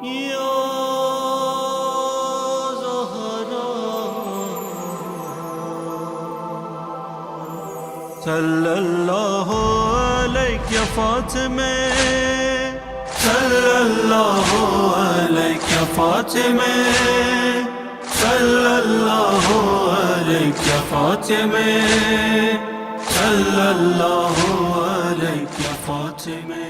یا زہرا صلی اللہ علیہ فاطمہ، صلی اللہ علیہ فاطمہ، صلی اللہ علیہ فاطمہ، صلی اللہ علیہ فاطمہ۔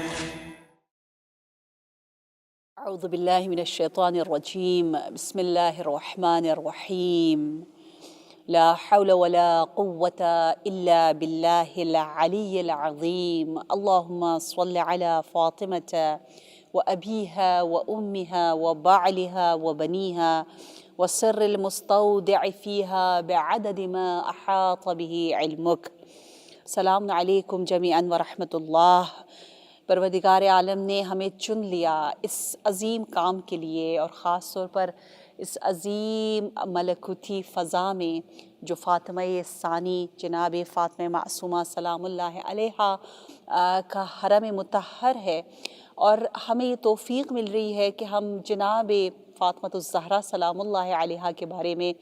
اعوذ باللہ من الشیطان الرجیم، بسم اللہ الرحمن الرحیم، لا حول ولا قوة الا باللہ العلی العظیم، اللہم صل علی فاطمة وأبیہا وأمہا وبعلہا وبنیہا وسر المستودع فیہا بعدد ما احاط به علمک۔ السلام علیکم جمیعاً ورحمۃ اللہ۔ پروردگار عالم نے ہمیں چن لیا اس عظیم کام کے لیے، اور خاص طور پر اس عظیم ملکوتی فضا میں جو فاطمہ ثانی جناب فاطمہ معصومہ سلام اللہ علیہا کا حرم مطہر ہے، اور ہمیں یہ توفیق مل رہی ہے کہ ہم جناب فاطمہ الزہرا سلام اللہ علیہا کے بارے میں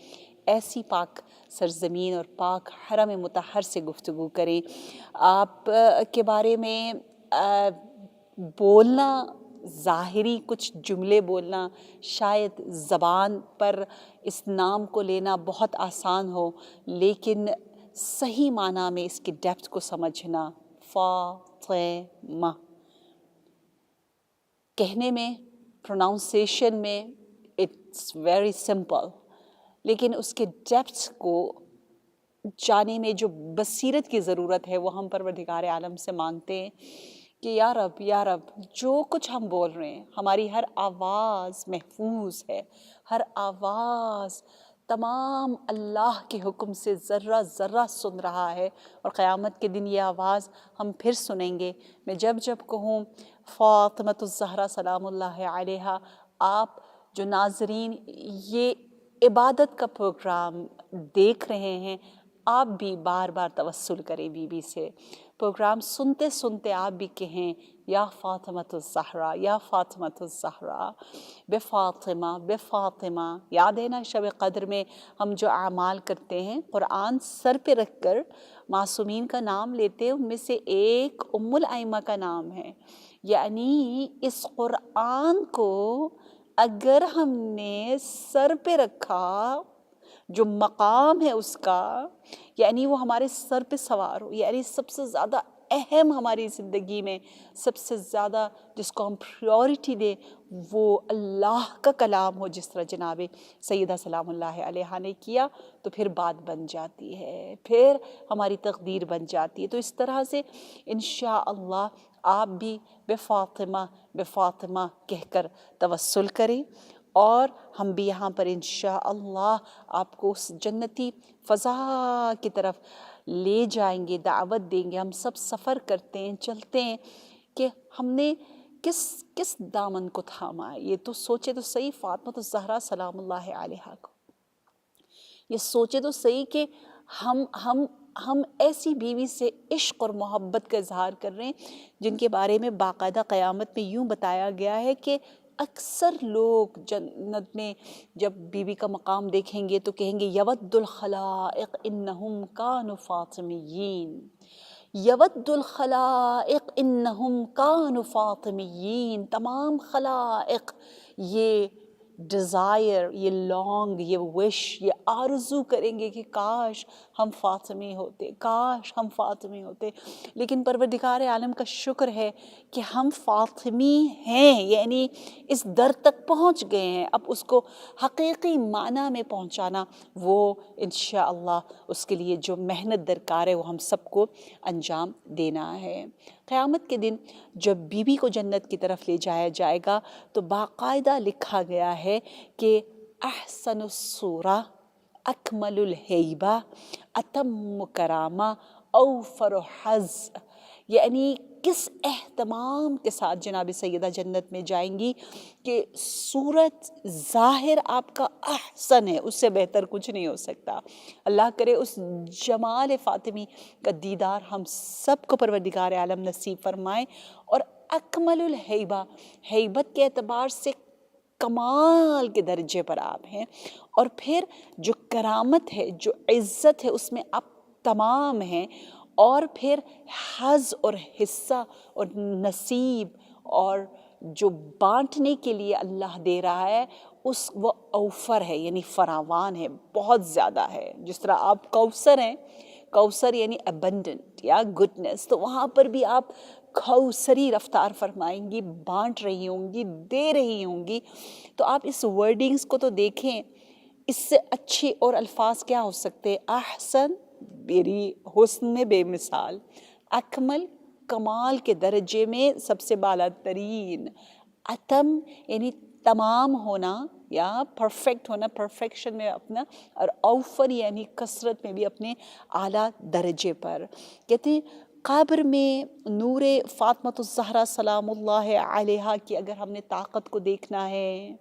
ایسی پاک سرزمین اور پاک حرم مطہر سے گفتگو کریں۔ آپ کے بارے میں بولنا، ظاہری کچھ جملے بولنا، شاید زبان پر اس نام کو لینا بہت آسان ہو، لیکن صحیح معنی میں اس کی ڈیپتھ کو سمجھنا، فاطمہ کہنے میں، پروناؤنسیشن میں اٹس ویری سمپل، لیکن اس کے ڈیپتھ کو جانے میں جو بصیرت کی ضرورت ہے وہ ہم پروردگار عالم سے مانگتے ہیں کہ یا رب جو کچھ ہم بول رہے ہیں، ہماری ہر آواز محفوظ ہے، ہر آواز تمام اللہ کے حکم سے ذرہ ذرہ سن رہا ہے، اور قیامت کے دن یہ آواز ہم پھر سنیں گے۔ میں جب کہوں فاطمۃ الزہرا سلام اللہ علیہا، آپ جو ناظرین یہ عبادت کا پروگرام دیکھ رہے ہیں، آپ بھی بار بار توسل کریں بی بی سے، پروگرام سنتے سنتے آپ بھی کہیں یا فاطمۃ الزہرا، یا فاطمۃ الزہرا، بے فاطمہ۔ یاد ہے نا شب قدر میں ہم جو اعمال کرتے ہیں، قرآن سر پہ رکھ کر معصومین کا نام لیتے ہیں، ان میں سے ایک ام الائمہ کا نام ہے، یعنی اس قرآن کو اگر ہم نے سر پہ رکھا، جو مقام ہے اس کا، یعنی وہ ہمارے سر پہ سوار ہو، یعنی سب سے زیادہ اہم ہماری زندگی میں، سب سے زیادہ جس کو ہم پریورٹی دیں، وہ اللہ کا کلام ہو، جس طرح جناب سیدہ سلام اللہ علیہا نے کیا، تو پھر بات بن جاتی ہے، پھر ہماری تقدیر بن جاتی ہے۔ تو اس طرح سے انشاءاللہ آپ بھی بے فاطمہ کہہ کر توسل کریں، اور ہم بھی یہاں پر انشاءاللہ آپ کو اس جنتی فضا کی طرف لے جائیں گے، دعوت دیں گے۔ ہم سب سفر کرتے ہیں، چلتے ہیں، کہ ہم نے کس دامن کو تھاما ہے۔ یہ تو سوچے تو صحیح فاطمہ الزہرا سلام اللہ علیہا کو، یہ سوچے تو صحیح کہ ہم ایسی بیوی سے عشق اور محبت کا اظہار کر رہے ہیں جن کے بارے میں باقاعدہ قیامت میں یوں بتایا گیا ہے کہ اکثر لوگ جنت میں جب بیوی کا مقام دیکھیں گے تو کہیں گے یود الخلائق انہم کانوا فاطمیین، یود الخلائق انہم کانوا فاطمیین۔ تمام خلائق یہ ڈیزائر، یہ لانگ، یہ وش، یہ آرزو کریں گے کہ کاش ہم فاطمی ہوتے، کاش ہم فاطمی ہوتے، لیکن پروردگار عالم کا شکر ہے کہ ہم فاطمی ہیں، یعنی اس در تک پہنچ گئے ہیں۔ اب اس کو حقیقی معنی میں پہنچانا، وہ انشاءاللہ اس کے لیے جو محنت درکار ہے وہ ہم سب کو انجام دینا ہے۔ قیامت کے دن جب بیوی کو جنت کی طرف لے جایا جائے گا تو باقاعدہ لکھا گیا ہے کہ احسن الصورہ، اکمل الہیبہ، اتم کرامہ، اوفر حظ، یعنی کس اہتمام کے ساتھ جناب سیدہ جنت میں جائیں گی کہ صورت ظاہر آپ کا احسن ہے، اس سے بہتر کچھ نہیں ہو سکتا۔ اللہ کرے اس جمال فاطمی کا دیدار ہم سب کو پروردگار عالم نصیب فرمائے، اور اکمل الہیبہ، ہیبت کے اعتبار سے کمال کے درجے پر آپ ہیں، اور پھر جو کرامت ہے، جو عزت ہے، اس میں آپ تمام ہیں، اور پھر حظ اور حصہ اور نصیب اور جو بانٹنے کے لیے اللہ دے رہا ہے وہ اوفر ہے، یعنی فراوان ہے، بہت زیادہ ہے. جس طرح آپ کوثر ہیں، کوثر یعنی ابنڈنٹ یا گڈنس، تو وہاں پر بھی آپ کوثری رفتار فرمائیں گی، بانٹ رہی ہوں گی، دے رہی ہوں گی. تو آپ اس ورڈنگز کو تو دیکھیں، اس سے اچھے اور الفاظ کیا ہو سکتے؟ احسن میری حسن میں بے مثال، اکمل کمال کے درجے میں سب سے بالا ترین، اتم یعنی تمام ہونا یا پرفیکٹ ہونا، پرفیکشن میں اپنا، اور اوفر یعنی کثرت میں بھی اپنے اعلیٰ درجے پر. کہتے ہیں قبر میں نور فاطمۃ الزہرا سلام اللہ علیہا کی اگر ہم نے طاقت کو دیکھنا ہے،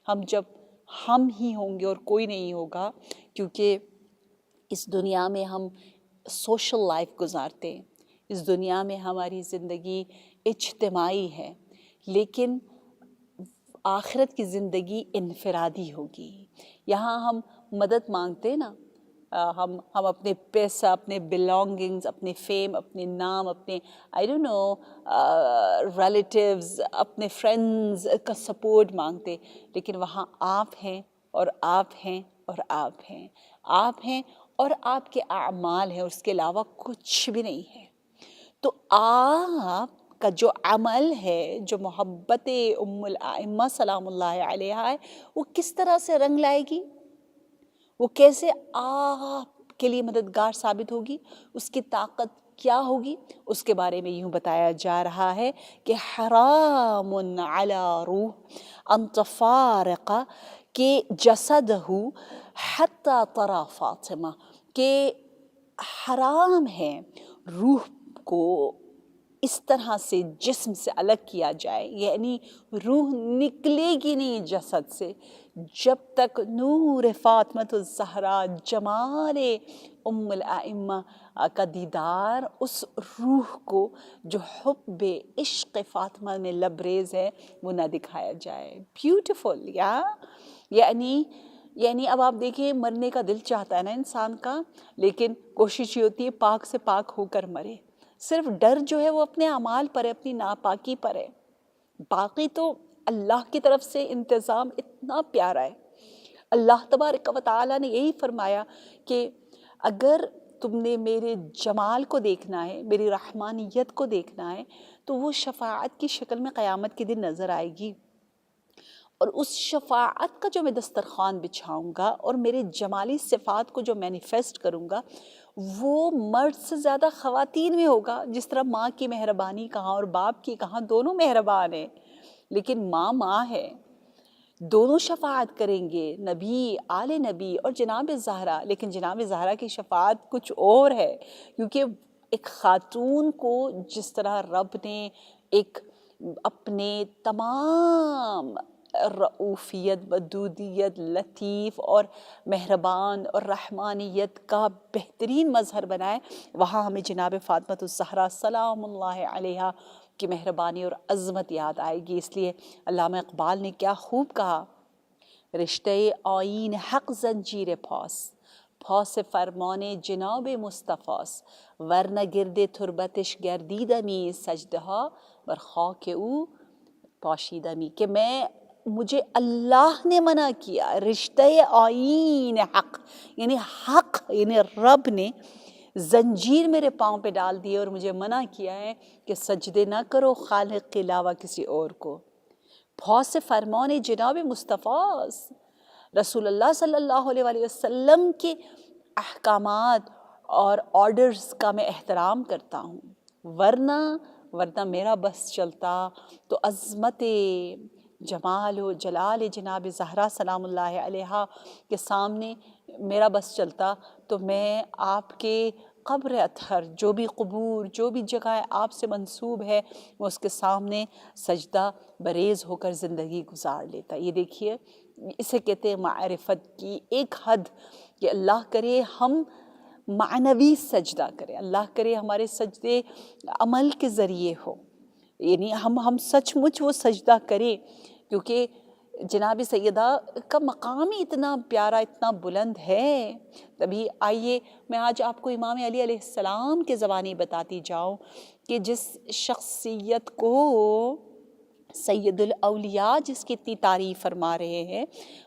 ہم جب ہم ہی ہوں گے اور کوئی نہیں ہوگا، کیونکہ اس دنیا میں ہم سوشل لائف گزارتے ہیں، اس دنیا میں ہماری زندگی اجتماعی ہے، لیکن آخرت کی زندگی انفرادی ہوگی. یہاں ہم مدد مانگتے نا، ہم اپنے پیسہ، اپنے بلانگنگز، اپنے فیم، اپنے نام، اپنے آئی ڈونٹ نو ریلیٹیوز، اپنے فرینڈز کا سپورٹ مانگتے، لیکن وہاں آپ ہیں اور آپ ہیں اور آپ ہیں، آپ ہیں اور آپ کے اعمال ہیں، اس کے علاوہ کچھ بھی نہیں ہے. تو آپ کا جو عمل ہے، جو محبت ام الائمہ سلام اللہ علیہا ہے، وہ کس طرح سے رنگ لائے گی، وہ کیسے آپ کے لیے مددگار ثابت ہوگی، اس کی طاقت کیا ہوگی؟ اس کے بارے میں یوں بتایا جا رہا ہے کہ حرام علی روح ان تفارق کہ جسدہ حتی ترى فاطمہ، کہ حرام ہے روح کو اس طرح سے جسم سے الگ کیا جائے، یعنی روح نکلے گی نہیں جسد سے جب تک نور فاطمۃ الزہرا، جمال ام الائمہ کا دیدار اس روح کو جو حب عشق فاطمہ میں لبریز ہے وہ نہ دکھایا جائے. بیوٹیفل یعنی اب آپ دیکھیں، مرنے کا دل چاہتا ہے نا انسان کا، لیکن کوشش یہ ہوتی ہے پاک سے پاک ہو کر مرے. صرف ڈر جو ہے وہ اپنے اعمال پر ہے، اپنی ناپاکی پر ہے. باقی تو اللہ کی طرف سے انتظام اتنا پیارا ہے. اللہ تبارک و تعالیٰ نے یہی فرمایا کہ اگر تم نے میرے جمال کو دیکھنا ہے، میری رحمانیت کو دیکھنا ہے، تو وہ شفاعت کی شکل میں قیامت کے دن نظر آئے گی. اور اس شفاعت کا جو میں دسترخوان بچھاؤں گا اور میرے جمالی صفات کو جو مینیفیسٹ کروں گا، وہ مرد سے زیادہ خواتین میں ہوگا. جس طرح ماں کی مہربانی کہاں اور باپ کی کہاں، دونوں مہربان ہیں، لیکن ماں ہے. دونوں شفاعت کریں گے، نبی، آل نبی اور جناب زہرا. لیکن جناب زہرا کی شفاعت کچھ اور ہے، کیونکہ ایک خاتون کو جس طرح رب نے ایک اپنے تمام رعوفیت، ودودیت، لطیف اور مہربان اور رحمانیت کا بہترین مظہر بنائے، وہاں ہمیں جناب فاطمۃ الزہرا سلام اللہ علیہا کی مہربانی اور عظمت یاد آئے گی. اس لیے علامہ اقبال نے کیا خوب کہا، رشتہ آئین حق زنجیر پاس فرمان جناب مصطفیٰ، ورنہ گرد تربتش گردیدمی سجدہا بر خاک او پاشیدمی. کہ مجھے اللہ نے منع کیا، رشتہ آئین حق یعنی رب نے زنجیر میرے پاؤں پہ ڈال دی اور مجھے منع کیا ہے کہ سجدے نہ کرو خالق کے علاوہ کسی اور کو. بہت سے فرمان جناب مصطفیٰ رسول اللہ صلی اللہ علیہ وآلہ وسلم کے احکامات اور آرڈرز کا میں احترام کرتا ہوں، ورنہ میرا بس چلتا تو عظمت جمال و جلال جناب زہرا سلام اللہ علیہا کے سامنے میرا بس چلتا تو میں آپ کے قبر اطہر، جو بھی قبور، جو بھی جگہ آپ سے منسوب ہے، میں اس کے سامنے سجدہ بریز ہو کر زندگی گزار لیتا. یہ دیکھیے، اسے کہتے ہیں معرفت کی ایک حد، کہ اللہ کرے ہم معنوی سجدہ کریں، اللہ کرے ہمارے سجدے عمل کے ذریعے ہو، یعنی ہم سچ مچ وہ سجدہ کریں. کیونکہ جناب سیدہ کا مقام ہی اتنا پیارا، اتنا بلند ہے. تبھی آئیے میں آج آپ کو امام علی علیہ السلام کے زبانی بتاتی جاؤں کہ جس شخصیت کو سید الاولیاء جس کی اتنی تعریف فرما رہے ہیں،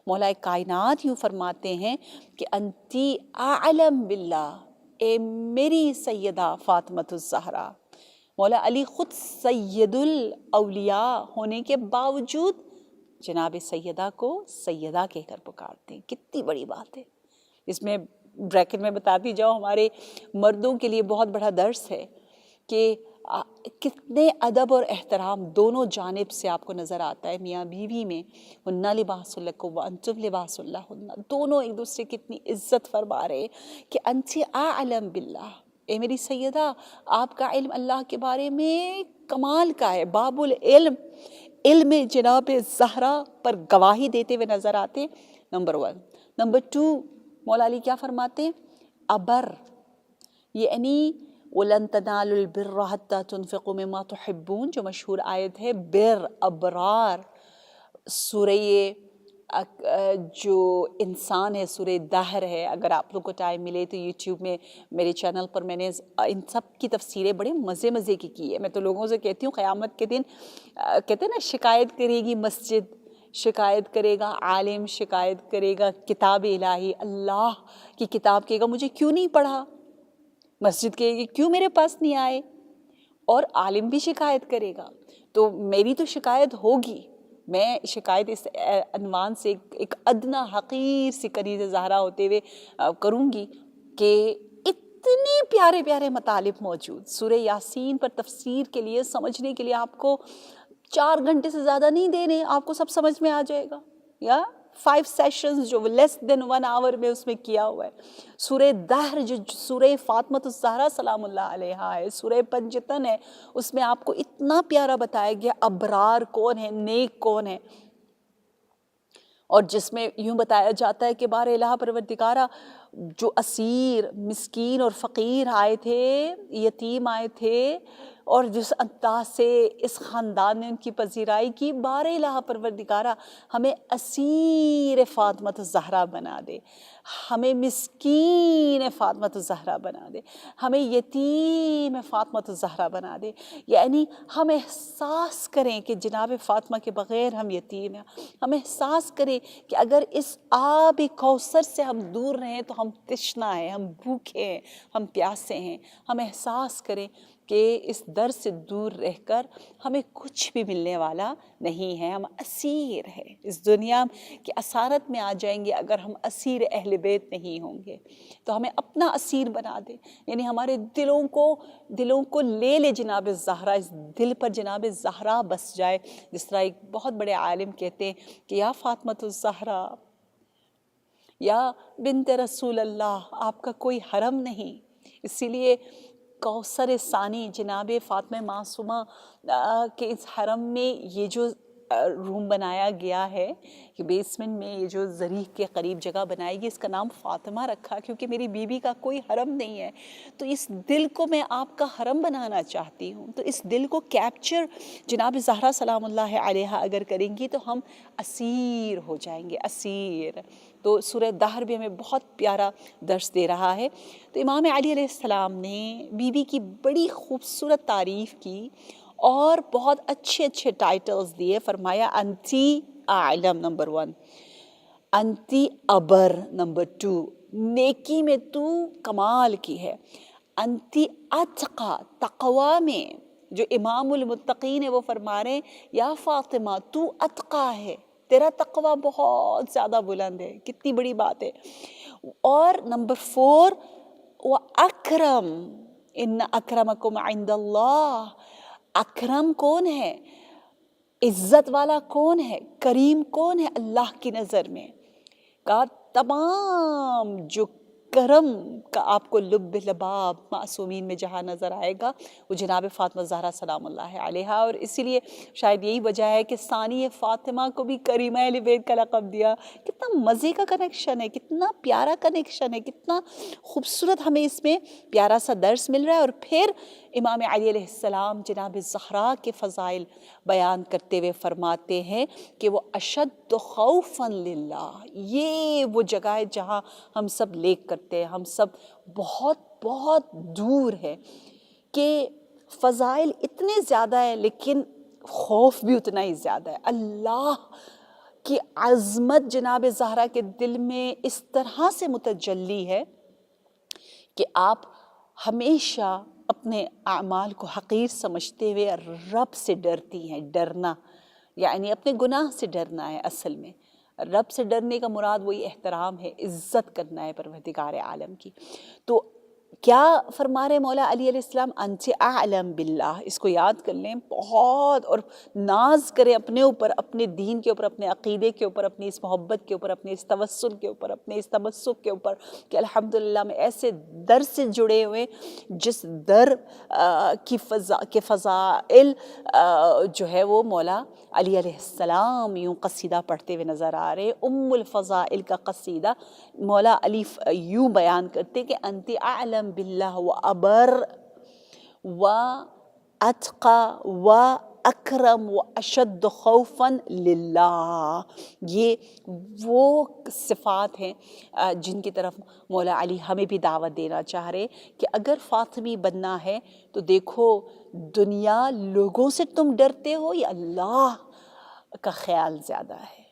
مولا کائنات یوں فرماتے ہیں کہ انتی اعلم باللہ، اے میری سیدہ فاطمۃ الزہرا. مولا علی خود سید الاولیاء ہونے کے باوجود جناب سیدہ کو سیدہ کہہ کر پکارتے ہیں. کتنی بڑی بات ہے. اس میں بریکٹ میں بتاتی جاؤ، ہمارے مردوں کے لیے بہت بڑا درس ہے کہ کتنے ادب اور احترام دونوں جانب سے آپ کو نظر آتا ہے میاں بیوی میں. ہن لباس لکم وانتم لباس لہن، دونوں ایک دوسرے کی اتنی عزت فرما رہے کہ انتی اعلم باللہ، اے میری سیدہ آپ کا علم اللہ کے بارے میں کمال کا ہے. باب العلم، علم جناب زہرا پر گواہی دیتے ہوئے نظر آتے. نمبر 1. نمبر 2 مولا علی کیا فرماتے ہیں؟ ابر، یعنی وَلَن تَنَالُوا الْبِرَّ حَتَّى تُنْفِقُوا مِمَّا تُحِبُّونَ، جو مشہور آیت ہے بر، ابرار. سورہ جو انسان ہے، سورہ دہر ہے. اگر آپ لوگ کو ٹائم ملے تو یوٹیوب میں میرے چینل پر میں نے ان سب کی تفسیریں بڑے مزے کی ہے. میں تو لوگوں سے کہتی ہوں قیامت کے دن کہتے ہیں نا، شکایت کرے گی مسجد، شکایت کرے گا عالم، شکایت کرے گا کتاب الہی، اللہ کی کتاب کہے گا مجھے کیوں نہیں پڑھا، مسجد کہے گی کیوں میرے پاس نہیں آئے، اور عالم بھی شکایت کرے گا. تو میری تو شکایت ہوگی. میں شکایت اس عنوان سے ایک ادنا حقیر سی کنیز زہرا ہوتے ہوئے کروں گی کہ اتنے پیارے پیارے مطالب موجود. سورہ یاسین پر تفسیر کے لیے، سمجھنے کے لیے آپ کو 4 گھنٹے سے زیادہ نہیں دینے، آپ کو سب سمجھ میں آ جائے گا. یا 5 سیشنز جو لیس دین 1 آور میں اس میں کیا ہوا ہے. سورہ دہر جو سورہ فاطمۃ الزہرا سلام اللہ علیہا ہے، سورہ پنجتن ہے، اس میں آپ کو اتنا پیارا بتایا گیا ابرار کون ہے، نیک کون ہے. اور جس میں یوں بتایا جاتا ہے کہ بار الہ پروردگارہ جو اسیر، مسکین اور فقیر آئے تھے، یتیم آئے تھے، اور جس انداز سے اس خاندان نے ان کی پذیرائی کی، بار الہ پروردگارہ ہمیں اسیر فاطمۃ الزہرا بنا دے، ہمیں مسکین فاطمۃ الزہرا بنا دے، ہمیں یتیم فاطمۃ الزہرا بنا دے. یعنی ہم احساس کریں کہ جناب فاطمہ کے بغیر ہم یتیم ہیں. ہم احساس کریں کہ اگر اس آب کوثر سے ہم دور رہیں تو ہم تشنا ہیں، ہم بھوکے ہیں، ہم پیاسے ہیں. ہم احساس کریں کہ اس در سے دور رہ کر ہمیں کچھ بھی ملنے والا نہیں ہے، ہم اسیر ہیں. اس دنیا کی اسارت میں آ جائیں گے اگر ہم اسیر اہل بیت نہیں ہوں گے. تو ہمیں اپنا اسیر بنا دے، یعنی ہمارے دلوں کو لے لے جناب زہرا، اس دل پر جناب زہرا بس جائے. جس طرح ایک بہت بڑے عالم کہتے ہیں کہ یا فاطمۃ الزہرا، یا بنت رسول اللہ، آپ کا کوئی حرم نہیں. اسی لیے کوثر ثانی جناب فاطمہ معصومہ کے اس حرم میں یہ جو روم بنایا گیا ہے کہ بیسمنٹ میں یہ جو زریح کے قریب جگہ بنائی گئی، اس کا نام فاطمہ رکھا کیونکہ میری بیوی کا کوئی حرم نہیں ہے. تو اس دل کو میں آپ کا حرم بنانا چاہتی ہوں. تو اس دل کو کیپچر جناب زہرا سلام اللہ علیہا اگر کریں گی تو ہم اسیر ہو جائیں گے، اسیر. تو سورہ دہر بھی ہمیں بہت پیارا درس دے رہا ہے. تو امام علی علیہ السلام نے بیوی کی بڑی خوبصورت تعریف کی اور بہت اچھے ٹائٹلز دیے. فرمایا انتی اعلم نمبر 1، انتی ابر نمبر 2، نیکی میں تو کمال کی ہے. انتی اتقا، تقوی میں جو امام المتقین ہے وہ فرما رہے ہیں یا فاطمہ تو اتقا ہے، تیرا تقوی بہت زیادہ بلند ہے. کتنی بڑی بات ہے. اور نمبر 4 وَأَكْرَمْ إِنَّ أَكْرَمَكُمْ عِنْدَ اللَّهِ. اکرم کون ہے، عزت والا کون ہے، کریم کون ہے اللہ کی نظر میں. کا تمام جو کرم کا آپ کو لب لباب معصومین میں جہاں نظر آئے گا وہ جناب فاطمہ زہرا سلام اللہ علیہا، اور اسی لیے شاید یہی وجہ ہے کہ ثانی فاطمہ کو بھی کریمہ اہل بیت کا لقب دیا۔ کتنا مزے کا کنیکشن ہے، کتنا پیارا کنیکشن ہے، کتنا خوبصورت ہمیں اس میں پیارا سا درس مل رہا ہے۔ اور پھر امام علی علیہ السلام جناب زہرا کے فضائل بیان کرتے ہوئے فرماتے ہیں کہ وہ اشد خوفا للہ، یہ وہ جگہ ہے جہاں ہم سب لیک کرتے ہیں، ہم سب بہت بہت دور ہے کہ فضائل اتنے زیادہ ہیں لیکن خوف بھی اتنا ہی زیادہ ہے۔ اللہ کی عظمت جناب زہرا کے دل میں اس طرح سے متجلی ہے کہ آپ ہمیشہ اپنے اعمال کو حقیر سمجھتے ہوئے رب سے ڈرتی ہیں۔ ڈرنا یعنی اپنے گناہ سے ڈرنا ہے، اصل میں رب سے ڈرنے کا مراد وہی احترام ہے، عزت کرنا ہے پروردگار عالم کی۔ تو کیا فرما رہے مولا علی علیہ السلام؟ انت اعلم باللہ، اس کو یاد کر لیں بہت، اور ناز کریں اپنے اوپر، اپنے دین کے اوپر، اپنے عقیدے کے اوپر، اپنی اس محبت کے اوپر، اپنے اس توسل کے اوپر، اپنے اس تمسک کے اوپر کہ الحمدللہ میں ایسے در سے جڑے ہوئے جس در کے فضائل جو ہے وہ مولا علی علیہ السلام یوں قصیدہ پڑھتے ہوئے نظر آ رہے۔ ام الفضائل کا قصیدہ مولا علی یوں بیان کرتے کہ انت اعلم باللہ و ابر و اتقى و اکرم و اشد خوفا للہ، یہ وہ صفات ہیں جن کی طرف مولا علی ہمیں بھی دعوت دینا چاہ رہے کہ اگر فاطمی بننا ہے تو دیکھو دنیا لوگوں سے تم ڈرتے ہو یا اللہ کا خیال زیادہ ہے؟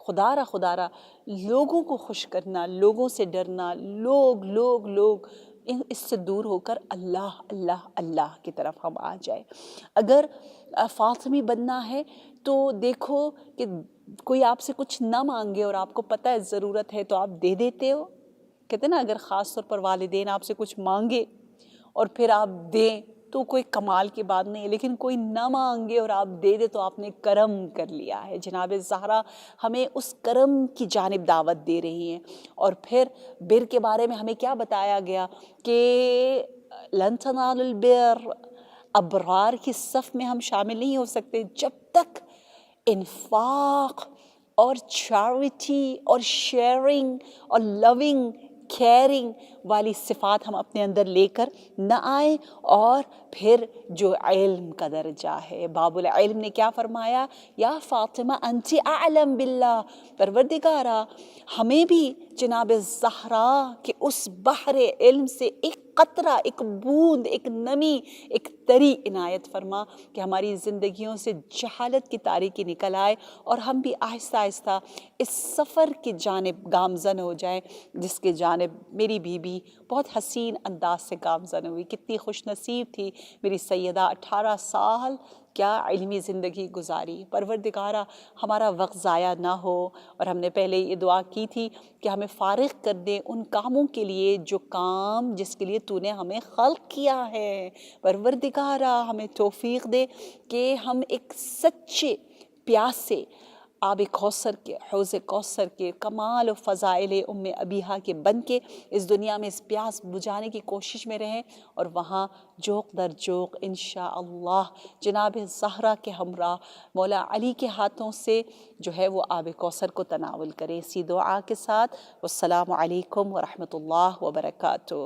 خدا را لوگوں کو خوش کرنا، لوگوں سے ڈرنا، لوگ اس سے دور ہو کر اللہ اللہ اللہ کی طرف ہم آ جائے۔ اگر فاطمی بننا ہے تو دیکھو کہ کوئی آپ سے کچھ نہ مانگے اور آپ کو پتہ ہے ضرورت ہے تو آپ دے دیتے ہو۔ کہتے ہیں نا اگر خاص طور پر والدین آپ سے کچھ مانگے اور پھر آپ دیں تو کوئی کمال کی بات نہیں ہے، لیکن کوئی نہ مانگے اور آپ دے دے تو آپ نے کرم کر لیا ہے۔ جناب زہرا ہمیں اس کرم کی جانب دعوت دے رہی ہیں۔ اور پھر بر کے بارے میں ہمیں کیا بتایا گیا کہ لن تنالوا البر، ابرار کی صف میں ہم شامل نہیں ہو سکتے جب تک انفاق اور چیریٹی اور شیئرنگ اور لونگ کیئرنگ والی صفات ہم اپنے اندر لے کر نہ آئیں۔ اور پھر جو علم کا درجہ ہے، باب العلم نے کیا فرمایا؟ یا فاطمہ انت اعلم باللہ، پروردگارا ہمیں بھی جناب زہرا کے اس بحر علم سے ایک قطرہ، ایک بوند، ایک نمی، ایک تری عنایت فرما کہ ہماری زندگیوں سے جہالت کی تاریکی نکل آئے اور ہم بھی آہستہ آہستہ اس سفر کی جانب گامزن ہو جائیں جس کے جانب میری بیوی بہت حسین انداز سے گامزن ہوئی۔ کتنی خوش نصیب تھی میری سیدہ، 18 سال کیا علمی زندگی گزاری۔ پروردگارہ ہمارا وقت ضائع نہ ہو، اور ہم نے پہلے یہ دعا کی تھی کہ ہمیں فارغ کر دے ان کاموں کے لیے جو کام جس کے لیے تو نے ہمیں خلق کیا ہے۔ پروردگارہ ہمیں توفیق دے کہ ہم ایک سچے پیاسے آب کوثر کے، حوض کوثر کے کمال و فضائل ام ابیہا کے بن کے اس دنیا میں اس پیاس بجھانے کی کوشش میں رہیں، اور وہاں جوق در جوق انشاءاللہ جناب زہرا کے ہمراہ مولا علی کے ہاتھوں سے جو ہے وہ آب کوثر کو تناول کریں۔ اسی دعا کے ساتھ والسلام علیکم ورحمۃ اللہ وبرکاتہ۔